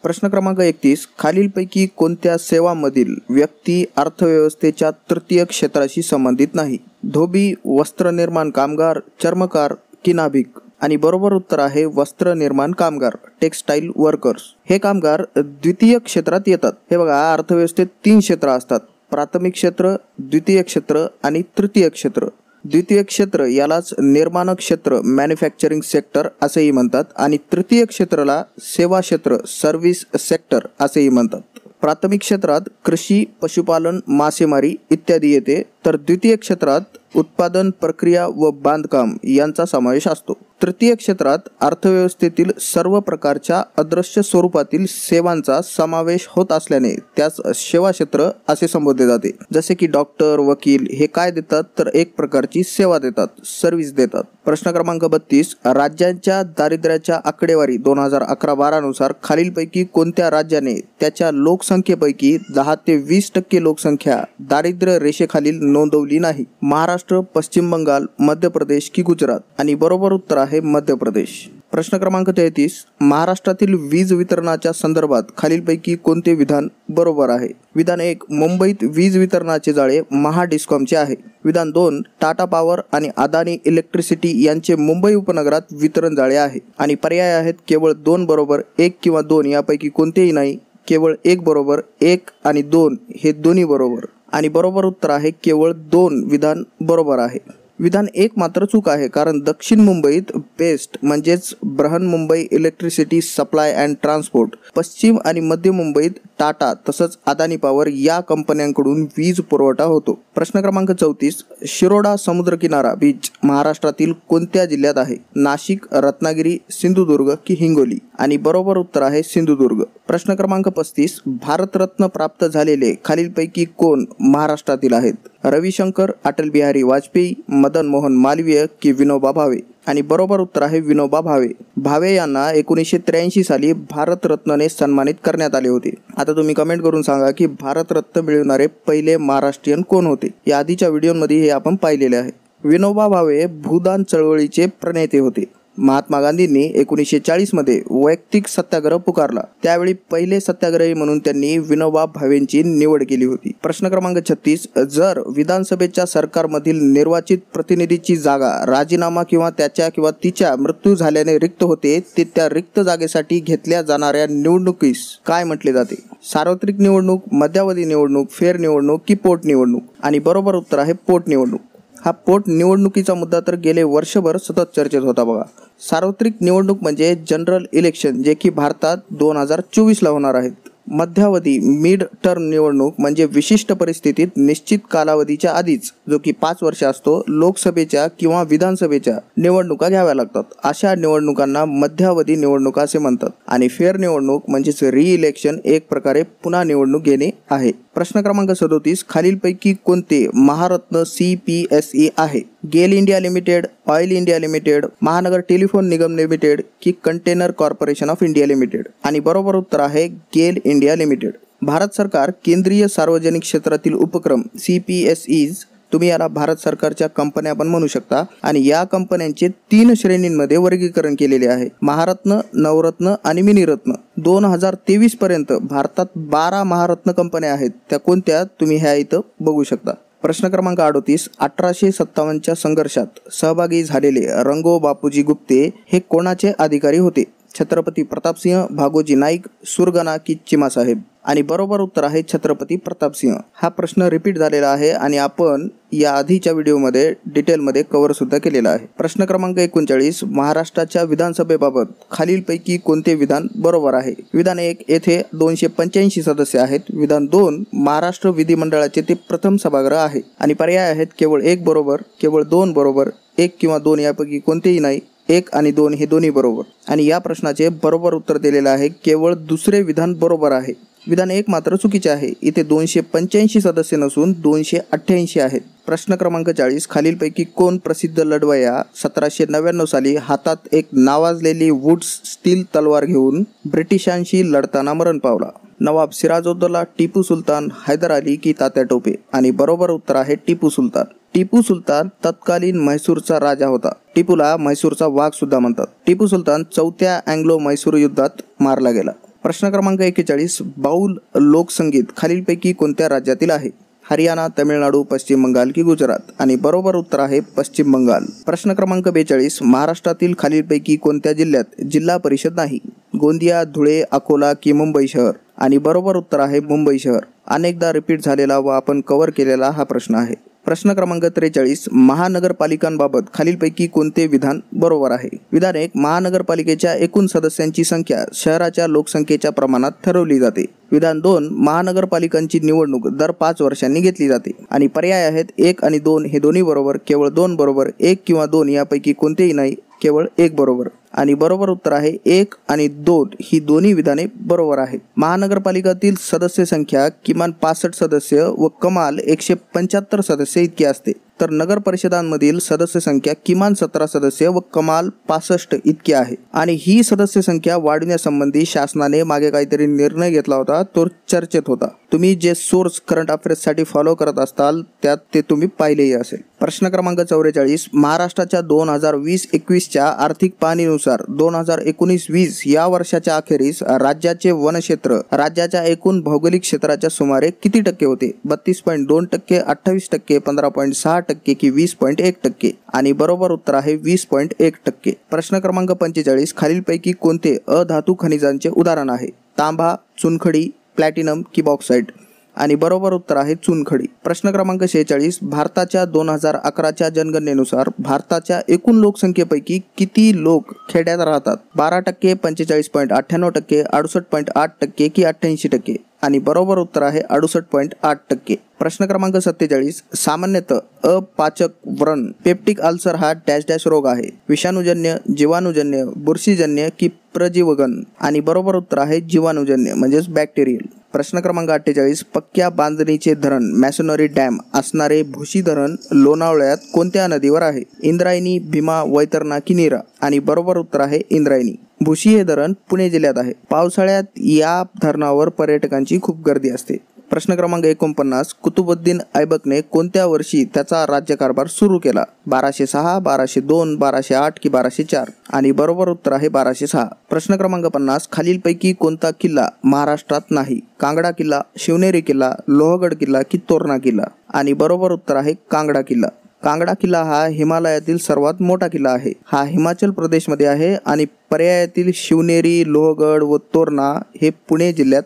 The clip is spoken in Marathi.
प्रश्न क्रमांक 31. खालीलपैकी कोणत्या सेवांमधील व्यक्ती अर्थव्यवस्थेच्या तृतीय क्षेत्राशी संबंधित नाही? धोबी, वस्त्रनिर्माण कामगार, चर्मकार की नाभिक? आणि बरोबर उत्तर आहे वस्त्रनिर्माण कामगार, टेक्सटाईल वर्कर्स. हे कामगार द्वितीय क्षेत्रात येतात. हे बघा, अर्थव्यवस्थेत 3 क्षेत्र असतात: प्राथमिक क्षेत्र, द्वितीय क्षेत्र आणि तृतीय क्षेत्र. द्वितीय क्षेत्र यालाच निर्माण क्षेत्र, मॅन्युफॅक्चरिंग सेक्टर असेही म्हणतात आणि तृतीय क्षेत्राला सेवा क्षेत्र, सर्व्हिस सेक्टर असेही म्हणतात. प्राथमिक क्षेत्रात कृषी, पशुपालन, मासेमारी इत्यादी येते, तर द्वितीय क्षेत्रात उत्पादन, प्रक्रिया व बांधकाम यांचा समावेश असतो. तृतीय क्षेत्रात अर्थव्यवस्थेतील सर्व प्रकारच्या अदृश्य स्वरूपातील सेवांचा समावेश होत असल्याने त्यास सेवा क्षेत्र असे संबोधले जाते. जसे की डॉक्टर, वकील हे काय देतात तर एक प्रकारची सेवा देतात, सर्व्हिस देतात. प्रश्न क्रमांक 32. राज्यांच्या दारिद्र्याच्या आकडेवारी 2011-12 नुसार खालीलपैकी कोणत्या राज्याने त्याच्या लोकसंख्येपैकी 10 ते 20% लोकसंख्या दारिद्र्य रेषेखालील नोंदवली नाही? महाराष्ट्र, पश्चिम बंगाल, मध्य प्रदेश की गुजरात? आणि बरोबर उत्तर आहे मध्य प्रदेश. प्रश्न क्रमांक 33. महाराष्ट्रातील वीज वितरणाच्या संदर्भात खालीलपैकी कोणते विधान बरोबर आहे? विधान 1. मुंबईत वीज वितरणाचे जाळे महाडिस्कॉमचे आहे. विधान 2. टाटा पॉवर आणि अदानी इलेक्ट्रिसिटी यांचे मुंबई उपनगरात वितरण जाळे आहे. आणि पर्याय आहेत केवळ 2 बरोबर, 1 किंवा 2 यापैकी कोणतेही नाही, केवळ 1 बरोबर, 1 आणि 2 हे दोन्ही बरोबर. आणि बरोबर उत्तर आहे केवळ 2 विधान बरोबर आहे. विधान 1 मात्र चूक आहे, कारण दक्षिण मुंबईत बेस्ट म्हणजेच Brihanmumbai electricity supply and transport, पश्चिम आणि मध्य मुंबईत टाटा तसंच अदानी पॉवर या कंपन्यांकडून वीज पुरवठा होतो. प्रश्न क्रमांक 34. शिरोडा समुद्रकिनारा बीच महाराष्ट्रातील कोणत्या जिल्ह्यात आहे? नाशिक, रत्नागिरी, सिंधुदुर्ग की हिंगोली? आणि बरोबर उत्तर आहे सिंधुदुर्ग. प्रश्न क्रमांक 35. भारतरत्न प्राप्त झालेले खालीलपैकी कोण महाराष्ट्रातील आहेत? रविशंकर, अटल बिहारी वाजपेयी, मदन मोहन मालवीय की विनोबा भावे? आणि बरोबर उत्तर आहे विनोबा भावे. भावे यांना 1983 साली भारतरत्नने सन्मानित करण्यात आले होते. आता तुम्ही कमेंट करून सांगा की भारतरत्न मिळवणारे पहिले महाराष्ट्रीयन कोण होते? या आधीच्या व्हिडिओमध्ये हे आपण पाहिलेले आहे. विनोबा भावे भूदान चळवळीचे प्रणेते होते. महात्मा गांधींनी 1940 मध्ये वैयक्तिक सत्याग्रह पुकारला. त्यावेळी पहिले सत्याग्रही म्हणून त्यांनी विनोबा भावेंची निवड केली होती. प्रश्न क्रमांक 36. जर विधानसभेच्या सरकारमधील निर्वाचित प्रतिनिधीची जागा राजीनामा किंवा त्याच्या किंवा तिच्या मृत्यू झाल्याने रिक्त होते, ते त्या रिक्त जागेसाठी घेतल्या जाणाऱ्या निवडणुकीस काय म्हटले जाते? सार्वत्रिक निवडणूक, मध्यावधी निवडणूक, फेर निवडणूक की पोट निवडणूक? आणि बरोबर उत्तर आहे पोट निवडणूक. हा पोट निवडणुकीचा मुद्दा तर गेले वर्षभर सतत चर्चेत होता बघा. सार्वत्रिक निवडणूक म्हणजे जनरल इलेक्शन, जे की भारतात 2024ला होणार आहेत. मध्यावधी मिड टर्म निवडणूक म्हणजे विशिष्ट परिस्थितीत निश्चित कालावधीच्या आधीच, जो की 5 वर्ष असतो, लोकसभेच्या किंवा विधानसभेच्या निवडणुका घ्याव्या लागतात. अशा निवडणुकांना मध्यावधी निवडणुका असे म्हणतात. आणि फेअर निवडणूक म्हणजेच री इलेक्शन, एक प्रकारे पुन्हा निवडणूक घेणे आहे. प्रश्न क्रमांक 37. खालीलपैकी कोणते महारत्न CPSE आहे? गेल India limited, oil India limited, महानगर टेलिफोन निगम लिमिटेड की container corporation of India limited? आणि बरोबर उत्तर आहे गेल इंडिया लिमिटेड. भारत सरकार केंद्रीय सार्वजनिक क्षेत्रातील उपक्रम CPSEs, तुम्ही याला भारत सरकारच्या कंपन्या पण म्हणू शकता, आणि या कंपन्यांचे 3 श्रेणींमध्ये वर्गीकरण केलेले आहे: महारत्न, नवरत्न आणि मिनीरत्न. 2023 पर्यंत भारतात 12 महारत्न कंपन्या आहेत. त्या कोणत्या तुम्ही ह्या इथं बघू शकता. प्रश्न क्रमांक 38. 1857च्या संघर्षात सहभागी झालेले रंगो बापूजी गुप्ते हे कोणाचे अधिकारी होते? छत्रपती प्रतापसिंह, भागोजी नाईक, सुरगणा की चिमासाहेब? आणि बरोबर उत्तर आहे छत्रपती प्रतापसिंह. हा प्रश्न रिपीट झालेला आहे आणि आपण या आधीच्या व्हिडिओमध्ये डिटेलमध्ये कव्हर सुद्धा केलेला आहे. प्रश्न क्रमांक 39. महाराष्ट्राच्या विधानसभेबाबत खालीलपैकी कोणते विधान बरोबर आहे? विधान 1. येथे 285 सदस्य आहेत. विधान 2. महाराष्ट्र विधिमंडळाचे ते प्रथम सभागृह आहे. आणि पर्याय आहेत केवळ 1 बरोबर, केवळ 2 बरोबर, 1 किंवा 2 यापैकी कोणतेही नाही, 1 आणि 2 हे दोन्ही बरोबर. आणि या प्रश्नाचे बरोबर उत्तर दिलेले आहे केवळ दुसरे विधान बरोबर आहे. विधान 1 मात्र चुकीचे आहे. इथे 285 सदस्य नसून 288 आहेत. प्रश्न क्रमांक 40. खालीलपैकी कोण प्रसिद्ध लढवय्या 1799 साली हातात एक नावाजलेली वुड्स स्टील तलवार घेऊन ब्रिटिशांशी लढताना मरण पावला? नवाब सिराजउद्दौला, टिपू सुलतान, हैदर अली की तात्या टोपे? आणि बरोबर उत्तर आहे टिपू सुलतान. टिपू सुलतान तत्कालीन म्हैसूरचा राजा होता. टिपूला म्हैसूरचा वाघ सुद्धा म्हणतात. टिपू सुलतान 4थ्या अँग्लो म्हैसूर युद्धात मारला गेला. प्रश्न क्रमांक 41, बाऊल लोकसंगीत खालीलपैकी कोणत्या राज्यातील आहे? हरियाणा, तमिळनाडू, पश्चिम बंगाल की गुजरात? आणि बरोबर उत्तर आहे पश्चिम बंगाल. प्रश्न क्रमांक 42, महाराष्ट्रातील खालीलपैकी कोणत्या जिल्ह्यात जिल्हा परिषद नाही? गोंदिया, धुळे, अकोला की मुंबई शहर? आणि बरोबर उत्तर आहे मुंबई शहर. अनेकदा रिपीट झालेला व आपण कव्हर केलेला हा प्रश्न आहे. प्रश्न क्रमांक 43, महानगरपालिकांबाबत खालीलपैकी कोणते विधान बरोबर आहे? विधान 1, महानगरपालिकेच्या एकूण सदस्यांची संख्या शहराच्या लोकसंख्येच्या प्रमाणात ठरवली जाते. विधान 2, महानगरपालिकांची निवडणूक दर 5 वर्षांनी घेतली जाते. आणि पर्याय आहेत 1 आणि 2 हे दोन्ही बरोबर, केवळ 2 बरोबर, 1 किंवा 2 यापैकी कोणतेही नाही, केवळ 1 बरोबर. आणि बरोबर उत्तर आहे 1 आणि 2 ही दोन्ही विधाने बरोबर आहेत. महानगरपालिकातील सदस्य संख्या किमान 65 सदस्य व कमाल 175 सदस्य इतकी असते, तर नगर परिषदांमधील सदस्य संख्या किमान 17 सदस्य व कमाल 65 इतकी आहे. आणि ही सदस्य संख्या वाढवण्यासंबंधी शासनाने मागे काहीतरी निर्णय घेतला होता, तो चर्चेत होता. तुम्ही जे सोर्स करंट अफेअर्ससाठी फॉलो करत असताल त्यात ते तुम्ही पाहिलेही असेल. प्रश्न क्रमांक 44, महाराष्ट्राच्या 2020-21च्या आर्थिक पाहणीनुसार 2019-20 या वर्षाच्या अखेरीस राज्याचे वनक्षेत्र राज्याच्या एकूण भौगोलिक क्षेत्राच्या सुमारे किती टक्के होते? 32.2%, 28%, 15.6% की 20.1%? आणि बरोबर उत्तर आहे 20.1%. प्रश्न क्रमांक 45, खालीलपैकी कोणते अधातू खनिजांचे उदाहरण आहे? तांबा, चुनखडी, प्लॅटिनम की बॉक्साइट? आणि बरोबर उत्तर आहे चुनखडी. प्रश्न क्रमांक 46, भारताच्या 2011च्या जनगणनेनुसार भारताच्या एकूण लोकसंख्येपैकी किती लोक खेड्यात राहतात? 12%, 45.98%, 68.8% की 88%? आणि बरोबर उत्तर आहे 68.8%. प्रश्न क्रमांक 47, सामान्यतः अपाचक व्रण पेप्टिक अल्सर हा डॅश डॅश रोग आहे? विषाणूजन्य, जीवाणूजन्य, बुरशीजन्य की प्रजीवगन? आणि बरोबर उत्तर आहे जीवाणूजन्य म्हणजेच बॅक्टेरियल. प्रश्न क्रमांक 48, पक्क्या बांधणीचे धरण मॅसोनरी डॅम असणारे भुशी धरण लोणावळ्यात कोणत्या नदीवर आहे? इंद्रायणी, भीमा, वैतरणा की नीरा? आणि बरोबर उत्तर आहे इंद्रायणी. भुशी हे धरण पुणे जिल्ह्यात आहे. पावसाळ्यात या धरणावर पर्यटकांची खूप गर्दी असते. प्रश्न क्रमांक 49, कुतुबुद्दीन ऐबकने कोणत्या वर्षी त्याचा राज्यकारभार सुरू केला? 1206, 1202, 1208 की 1204? आणि बरोबर उत्तर आहे 1206. प्रश्न क्रमांक 50, खालीलपैकी कोणता किल्ला महाराष्ट्रात नाही? कांगडा किल्ला, शिवनेरी किल्ला, लोहगड किल्ला की तोरणा किल्ला? आणि बरोबर उत्तर आहे कांगडा किल्ला. कांगडा किल्ला हा हिमालयातील सर्वात मोठा किल्ला आहे. हा हिमाचल प्रदेशमध्ये आहे आणि पर्यायातील शिवनेरी, लोहगड व तोरणा हे पुणे जिल्ह्यात